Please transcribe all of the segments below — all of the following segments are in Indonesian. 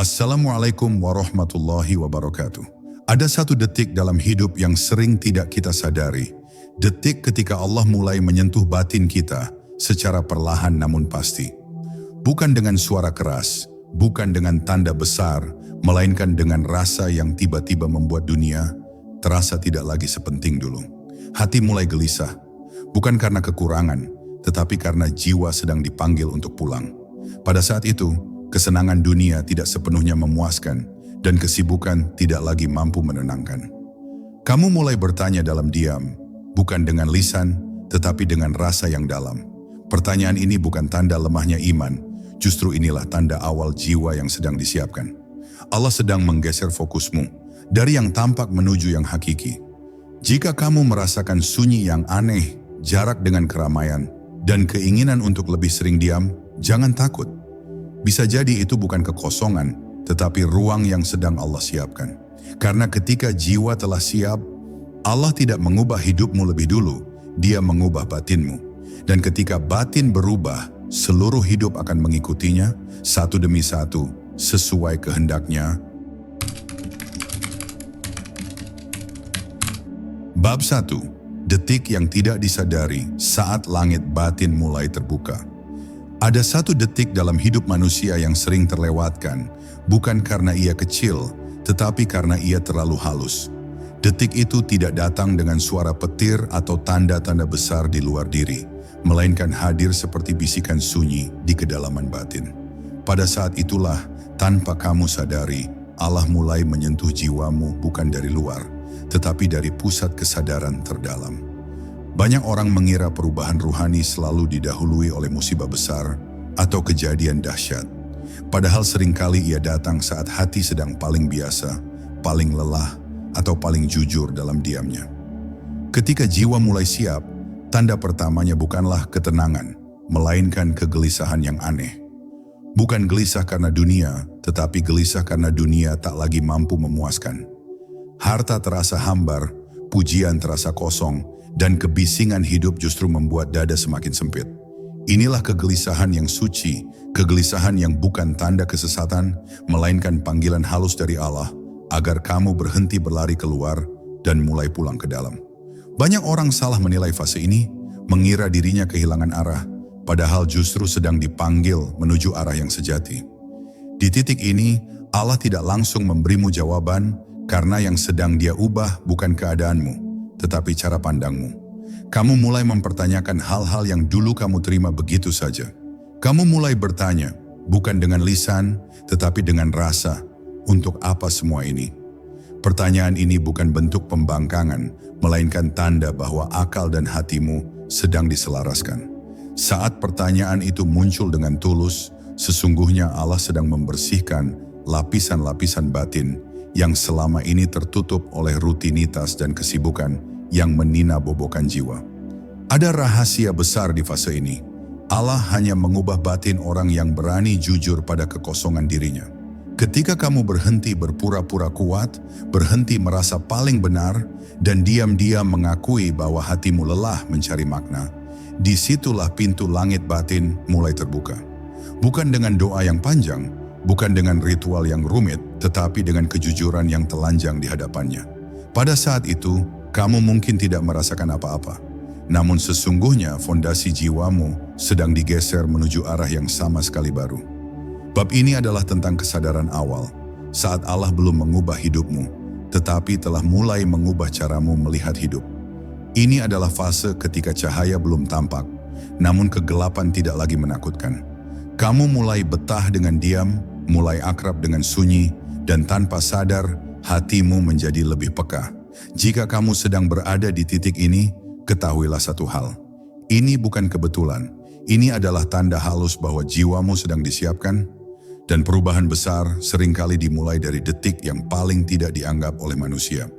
Assalamualaikum warahmatullahi wabarakatuh. Ada satu detik dalam hidup yang sering tidak kita sadari. Detik ketika Allah mulai menyentuh batin kita secara perlahan namun pasti. Bukan dengan suara keras, bukan dengan tanda besar, melainkan dengan rasa yang tiba-tiba membuat dunia terasa tidak lagi sepenting dulu. Hati mulai gelisah, bukan karena kekurangan, tetapi karena jiwa sedang dipanggil untuk pulang. Pada saat itu, kesenangan dunia tidak sepenuhnya memuaskan dan kesibukan tidak lagi mampu menenangkan. Kamu mulai bertanya dalam diam, bukan dengan lisan, tetapi dengan rasa yang dalam. Pertanyaan ini bukan tanda lemahnya iman, justru inilah tanda awal jiwa yang sedang disiapkan. Allah sedang menggeser fokusmu dari yang tampak menuju yang hakiki. Jika kamu merasakan sunyi yang aneh, jarak dengan keramaian, dan keinginan untuk lebih sering diam, jangan takut. Bisa jadi itu bukan kekosongan, tetapi ruang yang sedang Allah siapkan. Karena ketika jiwa telah siap, Allah tidak mengubah hidupmu lebih dulu, Dia mengubah batinmu. Dan ketika batin berubah, seluruh hidup akan mengikutinya, satu demi satu, sesuai kehendaknya. Bab 1. Detik yang tidak disadari saat langit batin mulai terbuka. Ada satu detik dalam hidup manusia yang sering terlewatkan, bukan karena ia kecil, tetapi karena ia terlalu halus. Detik itu tidak datang dengan suara petir atau tanda-tanda besar di luar diri, melainkan hadir seperti bisikan sunyi di kedalaman batin. Pada saat itulah, tanpa kamu sadari, Allah mulai menyentuh jiwamu bukan dari luar, tetapi dari pusat kesadaran terdalam. Banyak orang mengira perubahan ruhani selalu didahului oleh musibah besar atau kejadian dahsyat. Padahal seringkali ia datang saat hati sedang paling biasa, paling lelah, atau paling jujur dalam diamnya. Ketika jiwa mulai siap, tanda pertamanya bukanlah ketenangan, melainkan kegelisahan yang aneh. Bukan gelisah karena dunia, tetapi gelisah karena dunia tak lagi mampu memuaskan. Harta terasa hambar, pujian terasa kosong, dan kebisingan hidup justru membuat dada semakin sempit. Inilah kegelisahan yang suci, kegelisahan yang bukan tanda kesesatan, melainkan panggilan halus dari Allah, agar kamu berhenti berlari keluar dan mulai pulang ke dalam. Banyak orang salah menilai fase ini, mengira dirinya kehilangan arah, padahal justru sedang dipanggil menuju arah yang sejati. Di titik ini, Allah tidak langsung memberimu jawaban, karena yang sedang Dia ubah bukan keadaanmu, tetapi cara pandangmu. Kamu mulai mempertanyakan hal-hal yang dulu kamu terima begitu saja. Kamu mulai bertanya, bukan dengan lisan, tetapi dengan rasa, untuk apa semua ini? Pertanyaan ini bukan bentuk pembangkangan, melainkan tanda bahwa akal dan hatimu sedang diselaraskan. Saat pertanyaan itu muncul dengan tulus, sesungguhnya Allah sedang membersihkan lapisan-lapisan batin yang selama ini tertutup oleh rutinitas dan kesibukan yang meninabobokan jiwa. Ada rahasia besar di fase ini. Allah hanya mengubah batin orang yang berani jujur pada kekosongan dirinya. Ketika kamu berhenti berpura-pura kuat, berhenti merasa paling benar, dan diam-diam mengakui bahwa hatimu lelah mencari makna, disitulah pintu langit batin mulai terbuka. Bukan dengan doa yang panjang, bukan dengan ritual yang rumit, tetapi dengan kejujuran yang telanjang di hadapannya. Pada saat itu, kamu mungkin tidak merasakan apa-apa. Namun sesungguhnya fondasi jiwamu sedang digeser menuju arah yang sama sekali baru. Bab ini adalah tentang kesadaran awal, saat Allah belum mengubah hidupmu, tetapi telah mulai mengubah caramu melihat hidup. Ini adalah fase ketika cahaya belum tampak, namun kegelapan tidak lagi menakutkan. Kamu mulai betah dengan diam, mulai akrab dengan sunyi, dan tanpa sadar, hatimu menjadi lebih peka. Jika kamu sedang berada di titik ini, ketahuilah satu hal. Ini bukan kebetulan. Ini adalah tanda halus bahwa jiwamu sedang disiapkan, dan perubahan besar seringkali dimulai dari detik yang paling tidak dianggap oleh manusia.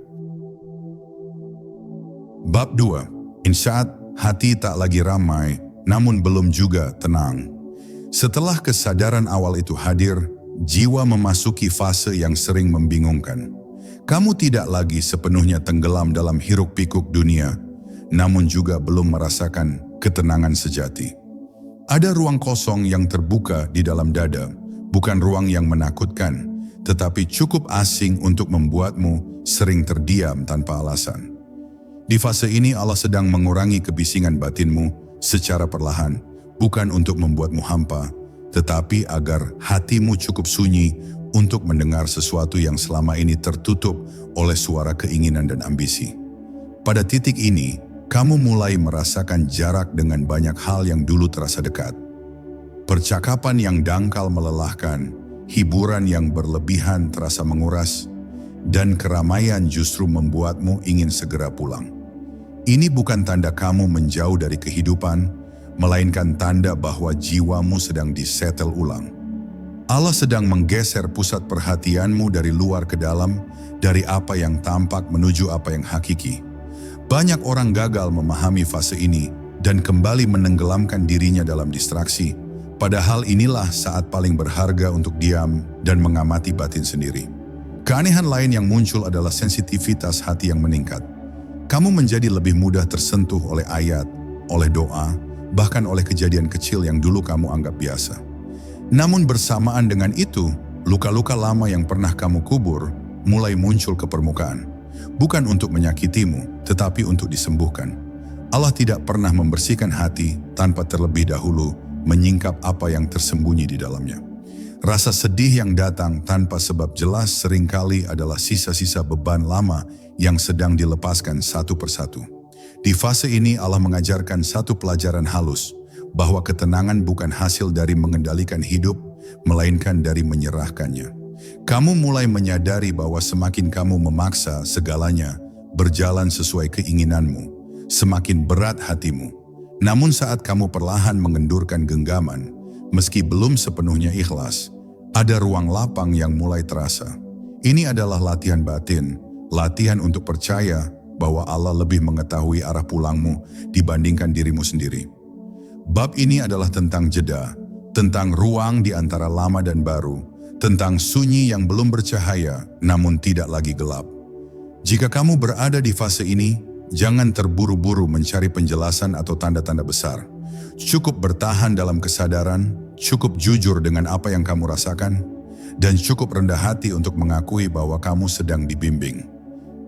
Bab 2. Insaat hati tak lagi ramai, namun belum juga tenang. Setelah kesadaran awal itu hadir, jiwa memasuki fase yang sering membingungkan. Kamu tidak lagi sepenuhnya tenggelam dalam hiruk-pikuk dunia, namun juga belum merasakan ketenangan sejati. Ada ruang kosong yang terbuka di dalam dada, bukan ruang yang menakutkan, tetapi cukup asing untuk membuatmu sering terdiam tanpa alasan. Di fase ini Allah sedang mengurangi kebisingan batinmu secara perlahan, bukan untuk membuatmu hampa, tetapi agar hatimu cukup sunyi untuk mendengar sesuatu yang selama ini tertutup oleh suara keinginan dan ambisi. Pada titik ini, kamu mulai merasakan jarak dengan banyak hal yang dulu terasa dekat. Percakapan yang dangkal melelahkan, hiburan yang berlebihan terasa menguras, dan keramaian justru membuatmu ingin segera pulang. Ini bukan tanda kamu menjauh dari kehidupan, melainkan tanda bahwa jiwamu sedang disetel ulang. Allah sedang menggeser pusat perhatianmu dari luar ke dalam, dari apa yang tampak menuju apa yang hakiki. Banyak orang gagal memahami fase ini dan kembali menenggelamkan dirinya dalam distraksi, padahal inilah saat paling berharga untuk diam dan mengamati batin sendiri. Keanehan lain yang muncul adalah sensitivitas hati yang meningkat. Kamu menjadi lebih mudah tersentuh oleh ayat, oleh doa, bahkan oleh kejadian kecil yang dulu kamu anggap biasa. Namun bersamaan dengan itu, luka-luka lama yang pernah kamu kubur mulai muncul ke permukaan. Bukan untuk menyakitimu, tetapi untuk disembuhkan. Allah tidak pernah membersihkan hati tanpa terlebih dahulu menyingkap apa yang tersembunyi di dalamnya. Rasa sedih yang datang tanpa sebab jelas seringkali adalah sisa-sisa beban lama yang sedang dilepaskan satu persatu. Di fase ini Allah mengajarkan satu pelajaran halus, bahwa ketenangan bukan hasil dari mengendalikan hidup, melainkan dari menyerahkannya. Kamu mulai menyadari bahwa semakin kamu memaksa segalanya berjalan sesuai keinginanmu, semakin berat hatimu. Namun saat kamu perlahan mengendurkan genggaman, meski belum sepenuhnya ikhlas, ada ruang lapang yang mulai terasa. Ini adalah latihan batin, latihan untuk percaya bahwa Allah lebih mengetahui arah pulangmu dibandingkan dirimu sendiri. Bab ini adalah tentang jeda, tentang ruang di antara lama dan baru, tentang sunyi yang belum bercahaya namun tidak lagi gelap. Jika kamu berada di fase ini, jangan terburu-buru mencari penjelasan atau tanda-tanda besar. Cukup bertahan dalam kesadaran, cukup jujur dengan apa yang kamu rasakan, dan cukup rendah hati untuk mengakui bahwa kamu sedang dibimbing.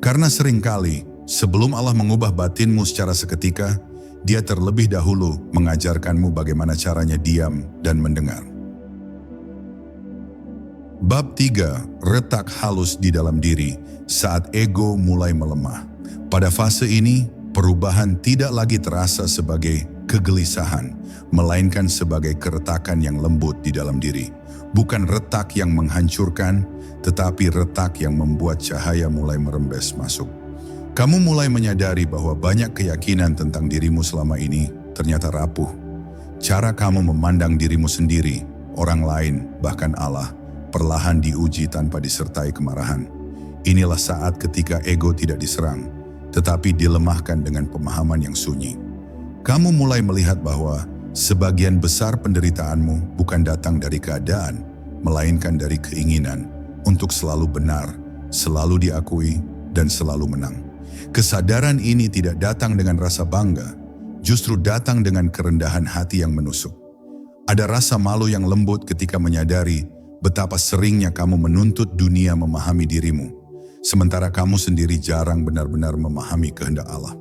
Karena seringkali, sebelum Allah mengubah batinmu secara seketika, Dia terlebih dahulu mengajarkanmu bagaimana caranya diam dan mendengar. Bab 3, retak halus di dalam diri saat ego mulai melemah. Pada fase ini, perubahan tidak lagi terasa sebagai kegelisahan, melainkan sebagai keretakan yang lembut di dalam diri. Bukan retak yang menghancurkan, tetapi retak yang membuat cahaya mulai merembes masuk. Kamu mulai menyadari bahwa banyak keyakinan tentang dirimu selama ini ternyata rapuh. Cara kamu memandang dirimu sendiri, orang lain, bahkan Allah, perlahan diuji tanpa disertai kemarahan. Inilah saat ketika ego tidak diserang, tetapi dilemahkan dengan pemahaman yang sunyi. Kamu mulai melihat bahwa sebagian besar penderitaanmu bukan datang dari keadaan, melainkan dari keinginan untuk selalu benar, selalu diakui, dan selalu menang. Kesadaran ini tidak datang dengan rasa bangga, justru datang dengan kerendahan hati yang menusuk. Ada rasa malu yang lembut ketika menyadari betapa seringnya kamu menuntut dunia memahami dirimu, sementara kamu sendiri jarang benar-benar memahami kehendak Allah.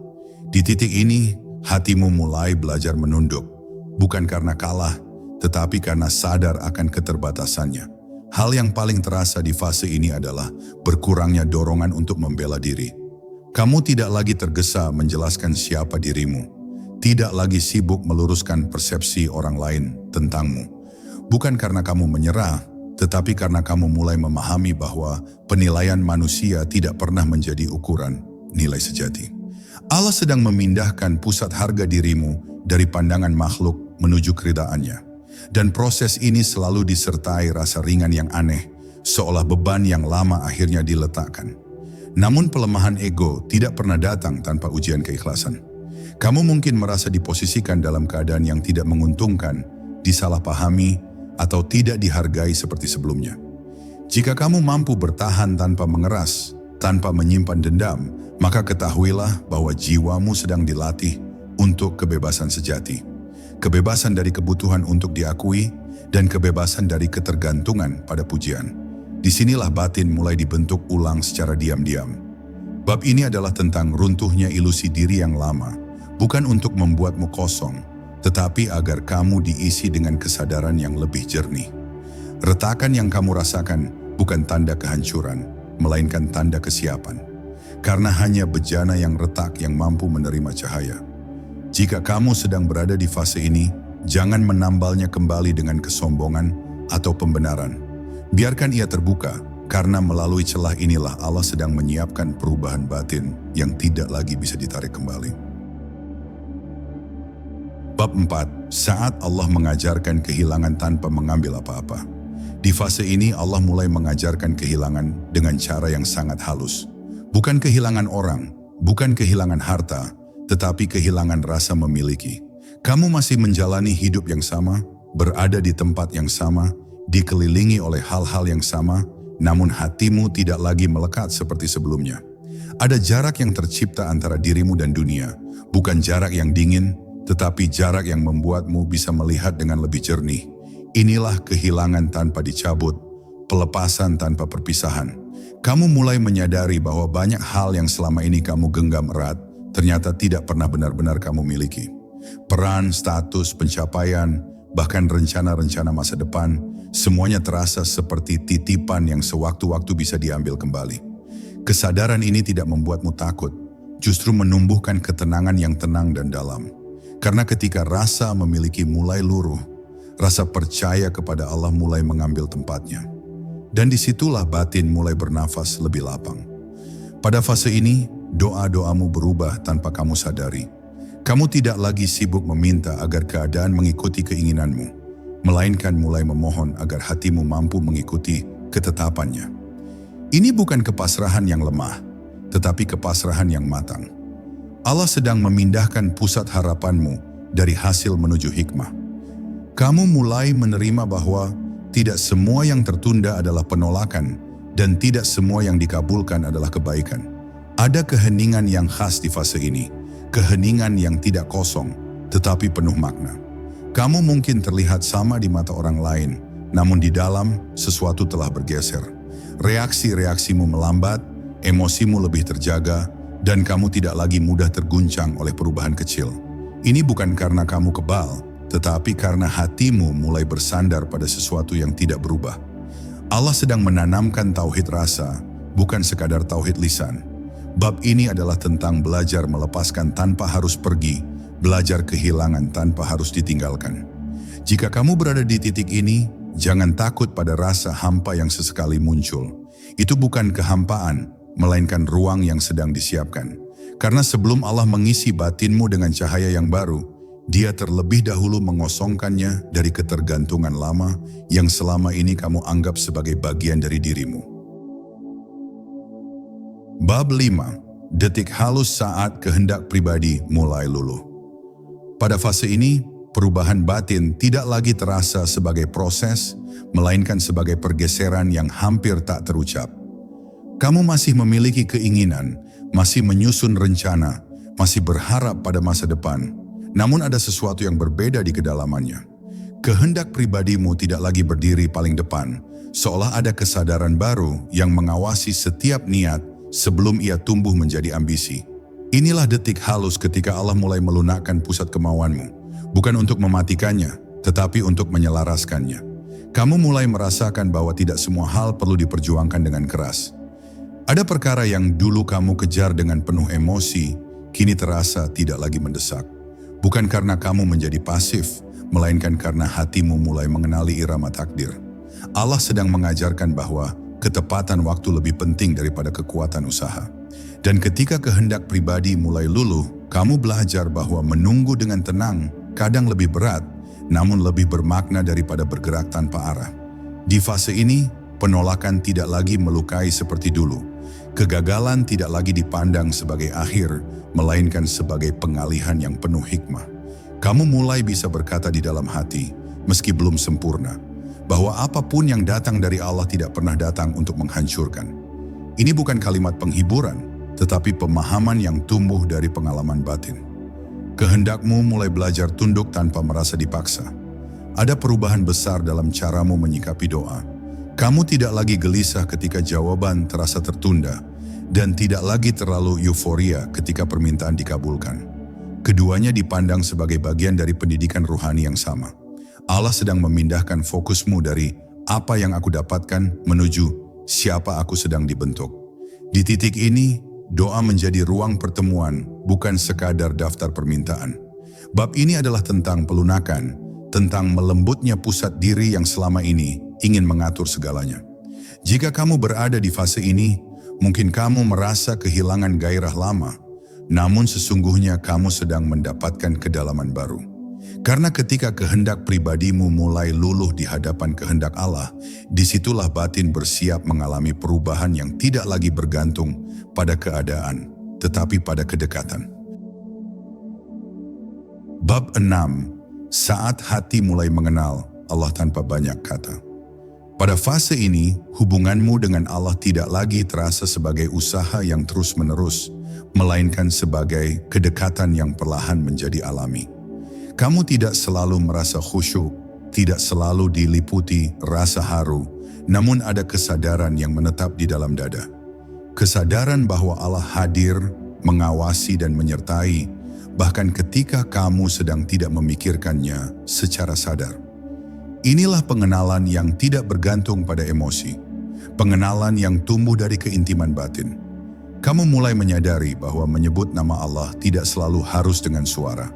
Di titik ini, hatimu mulai belajar menunduk, bukan karena kalah, tetapi karena sadar akan keterbatasannya. Hal yang paling terasa di fase ini adalah berkurangnya dorongan untuk membela diri. Kamu tidak lagi tergesa menjelaskan siapa dirimu, tidak lagi sibuk meluruskan persepsi orang lain tentangmu. Bukan karena kamu menyerah, tetapi karena kamu mulai memahami bahwa penilaian manusia tidak pernah menjadi ukuran nilai sejati. Allah sedang memindahkan pusat harga dirimu dari pandangan makhluk menuju keridaannya. Dan proses ini selalu disertai rasa ringan yang aneh, seolah beban yang lama akhirnya diletakkan. Namun pelemahan ego tidak pernah datang tanpa ujian keikhlasan. Kamu mungkin merasa diposisikan dalam keadaan yang tidak menguntungkan, disalahpahami, atau tidak dihargai seperti sebelumnya. Jika kamu mampu bertahan tanpa mengeras, tanpa menyimpan dendam, maka ketahuilah bahwa jiwamu sedang dilatih untuk kebebasan sejati. Kebebasan dari kebutuhan untuk diakui, dan kebebasan dari ketergantungan pada pujian. Disinilah batin mulai dibentuk ulang secara diam-diam. Bab ini adalah tentang runtuhnya ilusi diri yang lama, bukan untuk membuatmu kosong, tetapi agar kamu diisi dengan kesadaran yang lebih jernih. Retakan yang kamu rasakan bukan tanda kehancuran, melainkan tanda kesiapan. Karena hanya bejana yang retak yang mampu menerima cahaya. Jika kamu sedang berada di fase ini, jangan menambalnya kembali dengan kesombongan atau pembenaran. Biarkan ia terbuka, karena melalui celah inilah Allah sedang menyiapkan perubahan batin yang tidak lagi bisa ditarik kembali. Bab 4. Saat Allah mengajarkan kehilangan tanpa mengambil apa-apa. Di fase ini Allah mulai mengajarkan kehilangan dengan cara yang sangat halus. Bukan kehilangan orang, bukan kehilangan harta, tetapi kehilangan rasa memiliki. Kamu masih menjalani hidup yang sama, berada di tempat yang sama, dikelilingi oleh hal-hal yang sama, namun hatimu tidak lagi melekat seperti sebelumnya. Ada jarak yang tercipta antara dirimu dan dunia, bukan jarak yang dingin, tetapi jarak yang membuatmu bisa melihat dengan lebih jernih. Inilah kehilangan tanpa dicabut, pelepasan tanpa perpisahan. Kamu mulai menyadari bahwa banyak hal yang selama ini kamu genggam erat, ternyata tidak pernah benar-benar kamu miliki. Peran, status, pencapaian, bahkan rencana-rencana masa depan, semuanya terasa seperti titipan yang sewaktu-waktu bisa diambil kembali. Kesadaran ini tidak membuatmu takut, justru menumbuhkan ketenangan yang tenang dan dalam. Karena ketika rasa memiliki mulai luruh, rasa percaya kepada Allah mulai mengambil tempatnya. Dan disitulah batin mulai bernafas lebih lapang. Pada fase ini, doa-doamu berubah tanpa kamu sadari. Kamu tidak lagi sibuk meminta agar keadaan mengikuti keinginanmu, melainkan mulai memohon agar hatimu mampu mengikuti ketetapannya. Ini bukan kepasrahan yang lemah, tetapi kepasrahan yang matang. Allah sedang memindahkan pusat harapanmu dari hasil menuju hikmah. Kamu mulai menerima bahwa tidak semua yang tertunda adalah penolakan dan tidak semua yang dikabulkan adalah kebaikan. Ada keheningan yang khas di fase ini, keheningan yang tidak kosong, tetapi penuh makna. Kamu mungkin terlihat sama di mata orang lain, namun di dalam sesuatu telah bergeser. Reaksi-reaksimu melambat, emosimu lebih terjaga, dan kamu tidak lagi mudah terguncang oleh perubahan kecil. Ini bukan karena kamu kebal, tetapi karena hatimu mulai bersandar pada sesuatu yang tidak berubah. Allah sedang menanamkan tauhid rasa, bukan sekadar tauhid lisan. Bab ini adalah tentang belajar melepaskan tanpa harus pergi, belajar kehilangan tanpa harus ditinggalkan. Jika kamu berada di titik ini, jangan takut pada rasa hampa yang sesekali muncul. Itu bukan kehampaan, melainkan ruang yang sedang disiapkan. Karena sebelum Allah mengisi batinmu dengan cahaya yang baru, Dia terlebih dahulu mengosongkannya dari ketergantungan lama yang selama ini kamu anggap sebagai bagian dari dirimu. Bab 5. Detik halus saat kehendak pribadi mulai luluh. Pada fase ini, perubahan batin tidak lagi terasa sebagai proses, melainkan sebagai pergeseran yang hampir tak terucap. Kamu masih memiliki keinginan, masih menyusun rencana, masih berharap pada masa depan, namun ada sesuatu yang berbeda di kedalamannya. Kehendak pribadimu tidak lagi berdiri paling depan, seolah ada kesadaran baru yang mengawasi setiap niat sebelum ia tumbuh menjadi ambisi. Inilah detik halus ketika Allah mulai melunakkan pusat kemauanmu, bukan untuk mematikannya, tetapi untuk menyelaraskannya. Kamu mulai merasakan bahwa tidak semua hal perlu diperjuangkan dengan keras. Ada perkara yang dulu kamu kejar dengan penuh emosi, kini terasa tidak lagi mendesak. Bukan karena kamu menjadi pasif, melainkan karena hatimu mulai mengenali irama takdir. Allah sedang mengajarkan bahwa ketepatan waktu lebih penting daripada kekuatan usaha. Dan ketika kehendak pribadi mulai luluh, kamu belajar bahwa menunggu dengan tenang kadang lebih berat, namun lebih bermakna daripada bergerak tanpa arah. Di fase ini, penolakan tidak lagi melukai seperti dulu. Kegagalan tidak lagi dipandang sebagai akhir, melainkan sebagai pengalihan yang penuh hikmah. Kamu mulai bisa berkata di dalam hati, meski belum sempurna, bahwa apapun yang datang dari Allah tidak pernah datang untuk menghancurkan. Ini bukan kalimat penghiburan, tetapi pemahaman yang tumbuh dari pengalaman batin. Kehendakmu mulai belajar tunduk tanpa merasa dipaksa. Ada perubahan besar dalam caramu menyikapi doa. Kamu tidak lagi gelisah ketika jawaban terasa tertunda, dan tidak lagi terlalu euforia ketika permintaan dikabulkan. Keduanya dipandang sebagai bagian dari pendidikan rohani yang sama. Allah sedang memindahkan fokusmu dari apa yang aku dapatkan menuju siapa aku sedang dibentuk. Di titik ini, doa menjadi ruang pertemuan, bukan sekadar daftar permintaan. Bab ini adalah tentang pelunakan, tentang melembutnya pusat diri yang selama ini ingin mengatur segalanya. Jika kamu berada di fase ini, mungkin kamu merasa kehilangan gairah lama, namun sesungguhnya kamu sedang mendapatkan kedalaman baru. Karena ketika kehendak pribadimu mulai luluh di hadapan kehendak Allah, disitulah batin bersiap mengalami perubahan yang tidak lagi bergantung pada keadaan, tetapi pada kedekatan. Bab 6. Saat hati mulai mengenal Allah tanpa banyak kata. Pada fase ini, hubunganmu dengan Allah tidak lagi terasa sebagai usaha yang terus-menerus, melainkan sebagai kedekatan yang perlahan menjadi alami. Kamu tidak selalu merasa khusyuk, tidak selalu diliputi rasa haru, namun ada kesadaran yang menetap di dalam dada. Kesadaran bahwa Allah hadir, mengawasi dan menyertai, bahkan ketika kamu sedang tidak memikirkannya secara sadar. Inilah pengenalan yang tidak bergantung pada emosi, pengenalan yang tumbuh dari keintiman batin. Kamu mulai menyadari bahwa menyebut nama Allah tidak selalu harus dengan suara.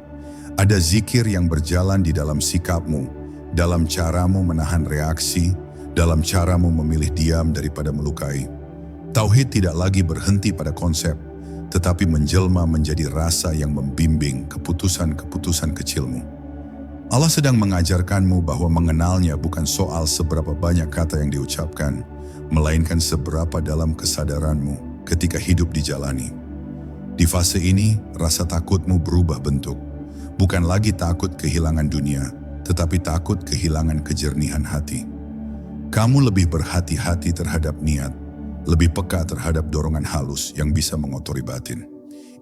Ada zikir yang berjalan di dalam sikapmu, dalam caramu menahan reaksi, dalam caramu memilih diam daripada melukai. Tauhid tidak lagi berhenti pada konsep, tetapi menjelma menjadi rasa yang membimbing keputusan-keputusan kecilmu. Allah sedang mengajarkanmu bahwa mengenalnya bukan soal seberapa banyak kata yang diucapkan, melainkan seberapa dalam kesadaranmu ketika hidup dijalani. Di fase ini, rasa takutmu berubah bentuk. Bukan lagi takut kehilangan dunia, tetapi takut kehilangan kejernihan hati. Kamu lebih berhati-hati terhadap niat, lebih peka terhadap dorongan halus yang bisa mengotori batin.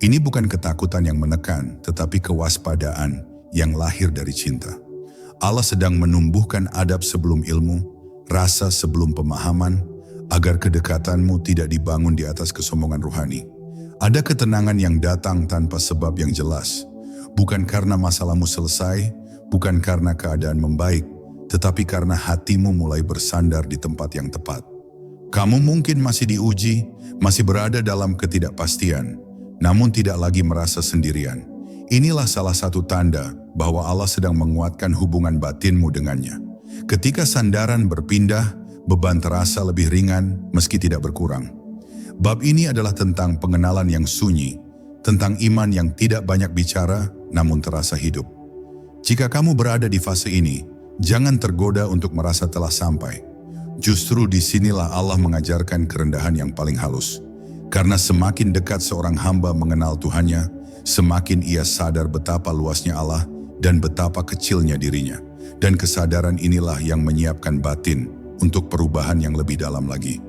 Ini bukan ketakutan yang menekan, tetapi kewaspadaan yang lahir dari cinta. Allah sedang menumbuhkan adab sebelum ilmu, rasa sebelum pemahaman, agar kedekatanmu tidak dibangun di atas kesombongan rohani. Ada ketenangan yang datang tanpa sebab yang jelas, bukan karena masalahmu selesai, bukan karena keadaan membaik, tetapi karena hatimu mulai bersandar di tempat yang tepat. Kamu mungkin masih diuji, masih berada dalam ketidakpastian, namun tidak lagi merasa sendirian. Inilah salah satu tanda bahwa Allah sedang menguatkan hubungan batinmu dengannya. Ketika sandaran berpindah, beban terasa lebih ringan meski tidak berkurang. Bab ini adalah tentang pengenalan yang sunyi, tentang iman yang tidak banyak bicara namun terasa hidup. Jika kamu berada di fase ini, jangan tergoda untuk merasa telah sampai. Justru disinilah Allah mengajarkan kerendahan yang paling halus. Karena semakin dekat seorang hamba mengenal Tuhannya, semakin ia sadar betapa luasnya Allah dan betapa kecilnya dirinya. Dan kesadaran inilah yang menyiapkan batin untuk perubahan yang lebih dalam lagi.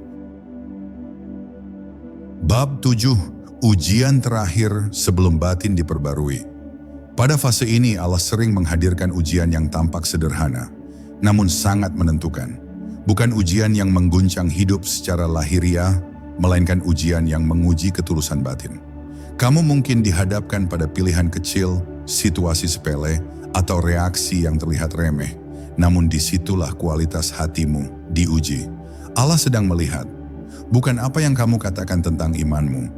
Bab 7. Ujian terakhir sebelum batin diperbarui. Pada fase ini Allah sering menghadirkan ujian yang tampak sederhana, namun sangat menentukan. Bukan ujian yang mengguncang hidup secara lahiriah, melainkan ujian yang menguji ketulusan batin. Kamu mungkin dihadapkan pada pilihan kecil, situasi sepele, atau reaksi yang terlihat remeh. Namun disitulah kualitas hatimu diuji. Allah sedang melihat, bukan apa yang kamu katakan tentang imanmu,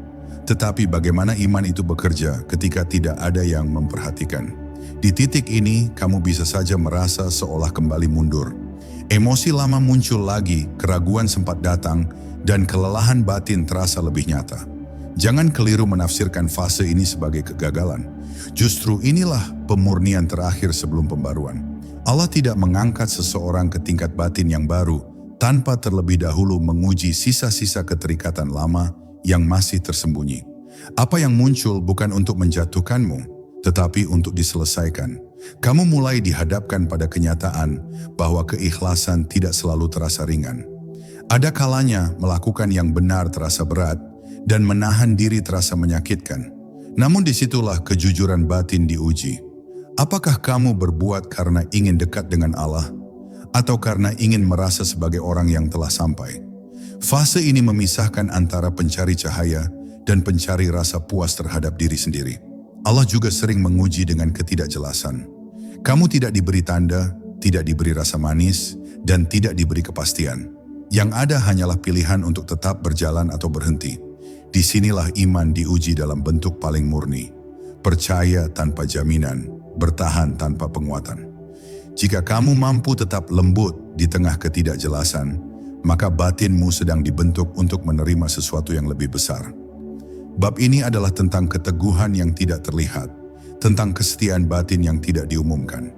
tetapi bagaimana iman itu bekerja ketika tidak ada yang memperhatikan. Di titik ini, kamu bisa saja merasa seolah kembali mundur. Emosi lama muncul lagi, keraguan sempat datang, dan kelelahan batin terasa lebih nyata. Jangan keliru menafsirkan fase ini sebagai kegagalan. Justru inilah pemurnian terakhir sebelum pembaruan. Allah tidak mengangkat seseorang ke tingkat batin yang baru tanpa terlebih dahulu menguji sisa-sisa keterikatan lama yang masih tersembunyi. Apa yang muncul bukan untuk menjatuhkanmu, tetapi untuk diselesaikan. Kamu mulai dihadapkan pada kenyataan bahwa keikhlasan tidak selalu terasa ringan. Ada kalanya melakukan yang benar terasa berat dan menahan diri terasa menyakitkan. Namun disitulah kejujuran batin diuji. Apakah kamu berbuat karena ingin dekat dengan Allah? atau karena ingin merasa sebagai orang yang telah sampai. Fase ini memisahkan antara pencari cahaya dan pencari rasa puas terhadap diri sendiri. Allah juga sering menguji dengan ketidakjelasan. Kamu tidak diberi tanda, tidak diberi rasa manis, dan tidak diberi kepastian. Yang ada hanyalah pilihan untuk tetap berjalan atau berhenti. Disinilah iman diuji dalam bentuk paling murni. Percaya tanpa jaminan, bertahan tanpa penguatan. Jika kamu mampu tetap lembut di tengah ketidakjelasan, maka batinmu sedang dibentuk untuk menerima sesuatu yang lebih besar. Bab ini adalah tentang keteguhan yang tidak terlihat, tentang kesetiaan batin yang tidak diumumkan.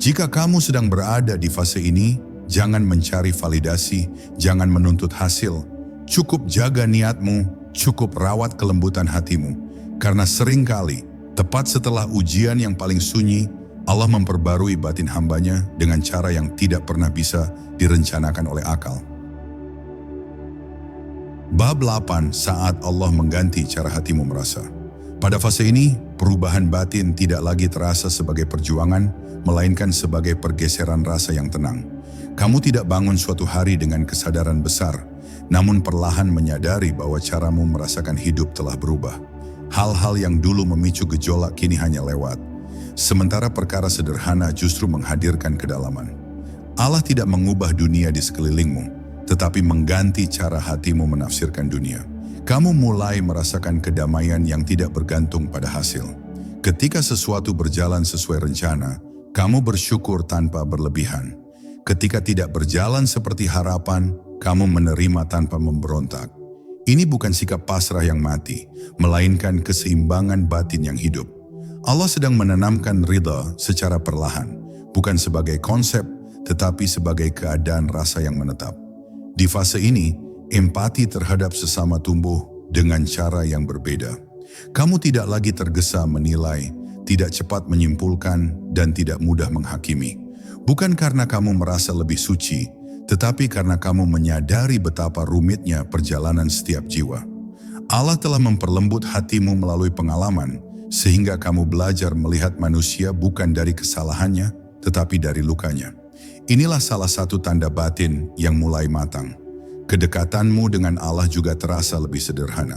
Jika kamu sedang berada di fase ini, jangan mencari validasi, jangan menuntut hasil. Cukup jaga niatmu, cukup rawat kelembutan hatimu. Karena seringkali, tepat setelah ujian yang paling sunyi, Allah memperbarui batin hambanya dengan cara yang tidak pernah bisa direncanakan oleh akal. Bab 8, saat Allah mengganti cara hatimu merasa. Pada fase ini, perubahan batin tidak lagi terasa sebagai perjuangan, melainkan sebagai pergeseran rasa yang tenang. Kamu tidak bangun suatu hari dengan kesadaran besar, namun perlahan menyadari bahwa caramu merasakan hidup telah berubah. Hal-hal yang dulu memicu gejolak kini hanya lewat. Sementara perkara sederhana justru menghadirkan kedalaman. Allah tidak mengubah dunia di sekelilingmu, tetapi mengganti cara hatimu menafsirkan dunia. Kamu mulai merasakan kedamaian yang tidak bergantung pada hasil. Ketika sesuatu berjalan sesuai rencana, kamu bersyukur tanpa berlebihan. Ketika tidak berjalan seperti harapan, kamu menerima tanpa memberontak. Ini bukan sikap pasrah yang mati, melainkan keseimbangan batin yang hidup. Allah sedang menanamkan ridha secara perlahan, bukan sebagai konsep, tetapi sebagai keadaan rasa yang menetap. Di fase ini, empati terhadap sesama tumbuh dengan cara yang berbeda. Kamu tidak lagi tergesa menilai, tidak cepat menyimpulkan, dan tidak mudah menghakimi. Bukan karena kamu merasa lebih suci, tetapi karena kamu menyadari betapa rumitnya perjalanan setiap jiwa. Allah telah memperlembut hatimu melalui pengalaman, sehingga kamu belajar melihat manusia bukan dari kesalahannya, tetapi dari lukanya. Inilah salah satu tanda batin yang mulai matang. Kedekatanmu dengan Allah juga terasa lebih sederhana.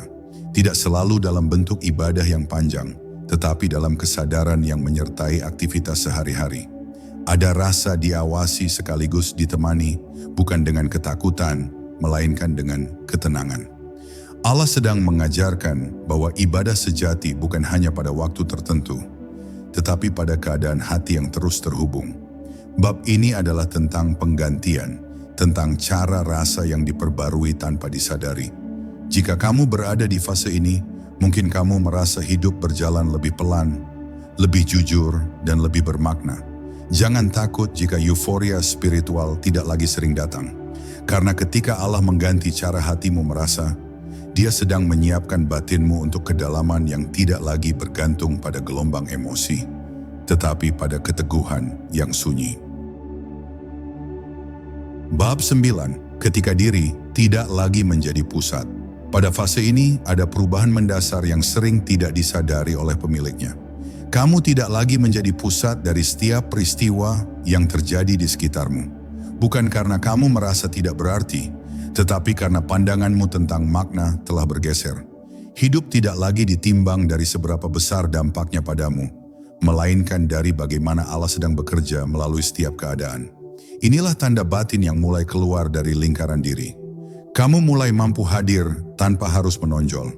Tidak selalu dalam bentuk ibadah yang panjang, tetapi dalam kesadaran yang menyertai aktivitas sehari-hari. Ada rasa diawasi sekaligus ditemani, bukan dengan ketakutan, melainkan dengan ketenangan. Allah sedang mengajarkan bahwa ibadah sejati bukan hanya pada waktu tertentu, tetapi pada keadaan hati yang terus terhubung. Bab ini adalah tentang penggantian, tentang cara rasa yang diperbarui tanpa disadari. Jika kamu berada di fase ini, mungkin kamu merasa hidup berjalan lebih pelan, lebih jujur, dan lebih bermakna. Jangan takut jika euforia spiritual tidak lagi sering datang. Karena ketika Allah mengganti cara hatimu merasa, Dia sedang menyiapkan batinmu untuk kedalaman yang tidak lagi bergantung pada gelombang emosi, tetapi pada keteguhan yang sunyi. Bab 9, ketika diri tidak lagi menjadi pusat. Pada fase ini ada perubahan mendasar yang sering tidak disadari oleh pemiliknya. Kamu tidak lagi menjadi pusat dari setiap peristiwa yang terjadi di sekitarmu. Bukan karena kamu merasa tidak berarti, tetapi karena pandanganmu tentang makna telah bergeser. Hidup tidak lagi ditimbang dari seberapa besar dampaknya padamu, melainkan dari bagaimana Allah sedang bekerja melalui setiap keadaan. Inilah tanda batin yang mulai keluar dari lingkaran diri. Kamu mulai mampu hadir tanpa harus menonjol,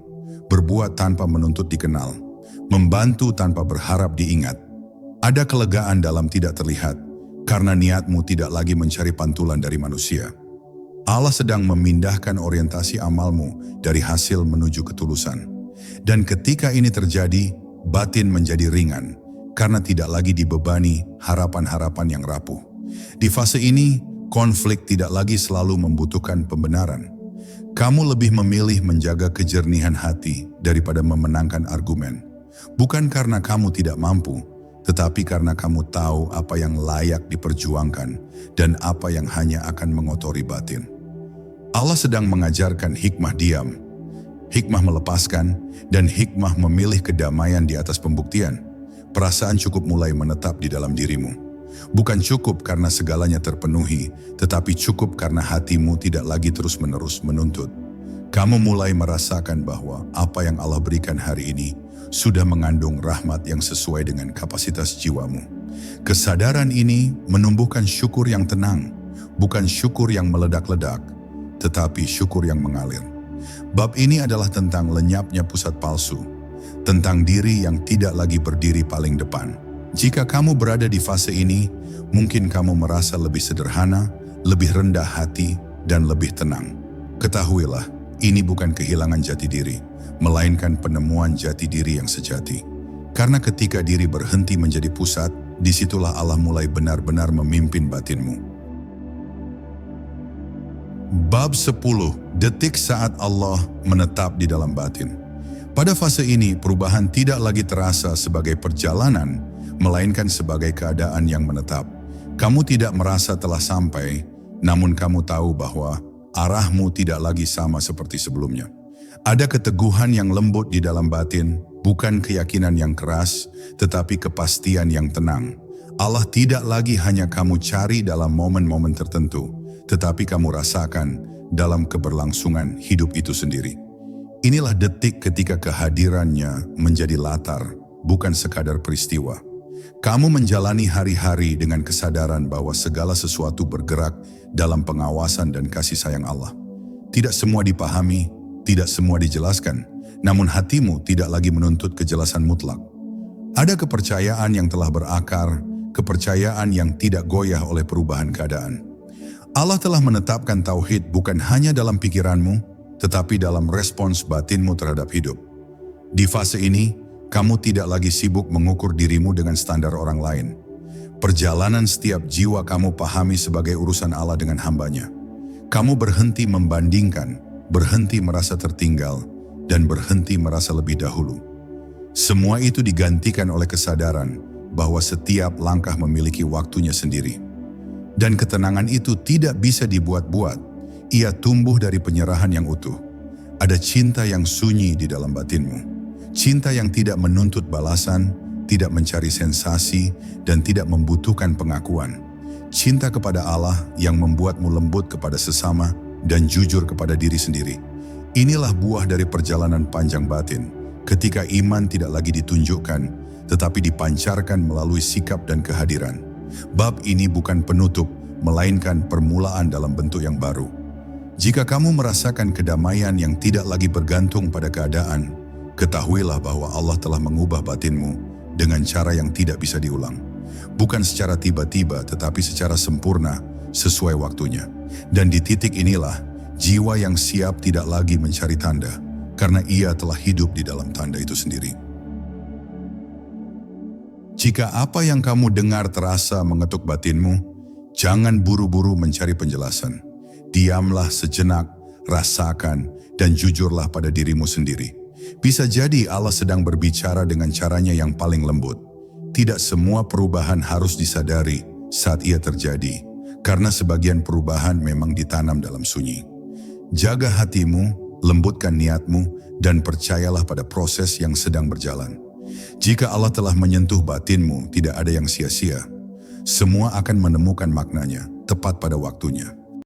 berbuat tanpa menuntut dikenal, membantu tanpa berharap diingat. Ada kelegaan dalam tidak terlihat, karena niatmu tidak lagi mencari pantulan dari manusia. Allah sedang memindahkan orientasi amalmu dari hasil menuju ketulusan. Dan ketika ini terjadi, batin menjadi ringan, karena tidak lagi dibebani harapan-harapan yang rapuh. Di fase ini, konflik tidak lagi selalu membutuhkan pembenaran. Kamu lebih memilih menjaga kejernihan hati daripada memenangkan argumen. Bukan karena kamu tidak mampu, tetapi karena kamu tahu apa yang layak diperjuangkan dan apa yang hanya akan mengotori batin. Allah sedang mengajarkan hikmah diam, hikmah melepaskan, dan hikmah memilih kedamaian di atas pembuktian. Perasaan cukup mulai menetap di dalam dirimu. Bukan cukup karena segalanya terpenuhi, tetapi cukup karena hatimu tidak lagi terus-menerus menuntut. Kamu mulai merasakan bahwa apa yang Allah berikan hari ini sudah mengandung rahmat yang sesuai dengan kapasitas jiwamu. Kesadaran ini menumbuhkan syukur yang tenang, bukan syukur yang meledak-ledak, tetapi syukur yang mengalir. Bab ini adalah tentang lenyapnya pusat palsu, tentang diri yang tidak lagi berdiri paling depan. Jika kamu berada di fase ini, mungkin kamu merasa lebih sederhana, lebih rendah hati, dan lebih tenang. Ketahuilah, ini bukan kehilangan jati diri, melainkan penemuan jati diri yang sejati. Karena ketika diri berhenti menjadi pusat, disitulah Allah mulai benar-benar memimpin batinmu. Bab 10. Detik saat Allah menetap di dalam batin. Pada fase ini, perubahan tidak lagi terasa sebagai perjalanan, melainkan sebagai keadaan yang menetap. Kamu tidak merasa telah sampai, namun kamu tahu bahwa arahmu tidak lagi sama seperti sebelumnya. Ada keteguhan yang lembut di dalam batin, bukan keyakinan yang keras, tetapi kepastian yang tenang. Allah tidak lagi hanya kamu cari dalam momen-momen tertentu, tetapi kamu rasakan dalam keberlangsungan hidup itu sendiri. Inilah detik ketika kehadirannya menjadi latar, bukan sekadar peristiwa. Kamu menjalani hari-hari dengan kesadaran bahwa segala sesuatu bergerak dalam pengawasan dan kasih sayang Allah. Tidak semua dipahami, tidak semua dijelaskan, namun hatimu tidak lagi menuntut kejelasan mutlak. Ada kepercayaan yang telah berakar, kepercayaan yang tidak goyah oleh perubahan keadaan. Allah telah menetapkan tauhid bukan hanya dalam pikiranmu, tetapi dalam respons batinmu terhadap hidup. Di fase ini, kamu tidak lagi sibuk mengukur dirimu dengan standar orang lain. Perjalanan setiap jiwa kamu pahami sebagai urusan Allah dengan hambanya. Kamu berhenti membandingkan, berhenti merasa tertinggal, dan berhenti merasa lebih dahulu. Semua itu digantikan oleh kesadaran bahwa setiap langkah memiliki waktunya sendiri. Dan ketenangan itu tidak bisa dibuat-buat. Ia tumbuh dari penyerahan yang utuh. Ada cinta yang sunyi di dalam batinmu. Cinta yang tidak menuntut balasan, tidak mencari sensasi, dan tidak membutuhkan pengakuan. Cinta kepada Allah yang membuatmu lembut kepada sesama dan jujur kepada diri sendiri. Inilah buah dari perjalanan panjang batin, ketika iman tidak lagi ditunjukkan, tetapi dipancarkan melalui sikap dan kehadiran. Bab ini bukan penutup, melainkan permulaan dalam bentuk yang baru. Jika kamu merasakan kedamaian yang tidak lagi bergantung pada keadaan, ketahuilah bahwa Allah telah mengubah batinmu dengan cara yang tidak bisa diulang. Bukan secara tiba-tiba, tetapi secara sempurna, sesuai waktunya. Dan di titik inilah, jiwa yang siap tidak lagi mencari tanda, karena ia telah hidup di dalam tanda itu sendiri. Jika apa yang kamu dengar terasa mengetuk batinmu, jangan buru-buru mencari penjelasan. Diamlah sejenak, rasakan, dan jujurlah pada dirimu sendiri. Bisa jadi Allah sedang berbicara dengan caranya yang paling lembut. Tidak semua perubahan harus disadari saat ia terjadi, karena sebagian perubahan memang ditanam dalam sunyi. Jaga hatimu, lembutkan niatmu, dan percayalah pada proses yang sedang berjalan. Jika Allah telah menyentuh batinmu, tidak ada yang sia-sia. Semua akan menemukan maknanya, tepat pada waktunya.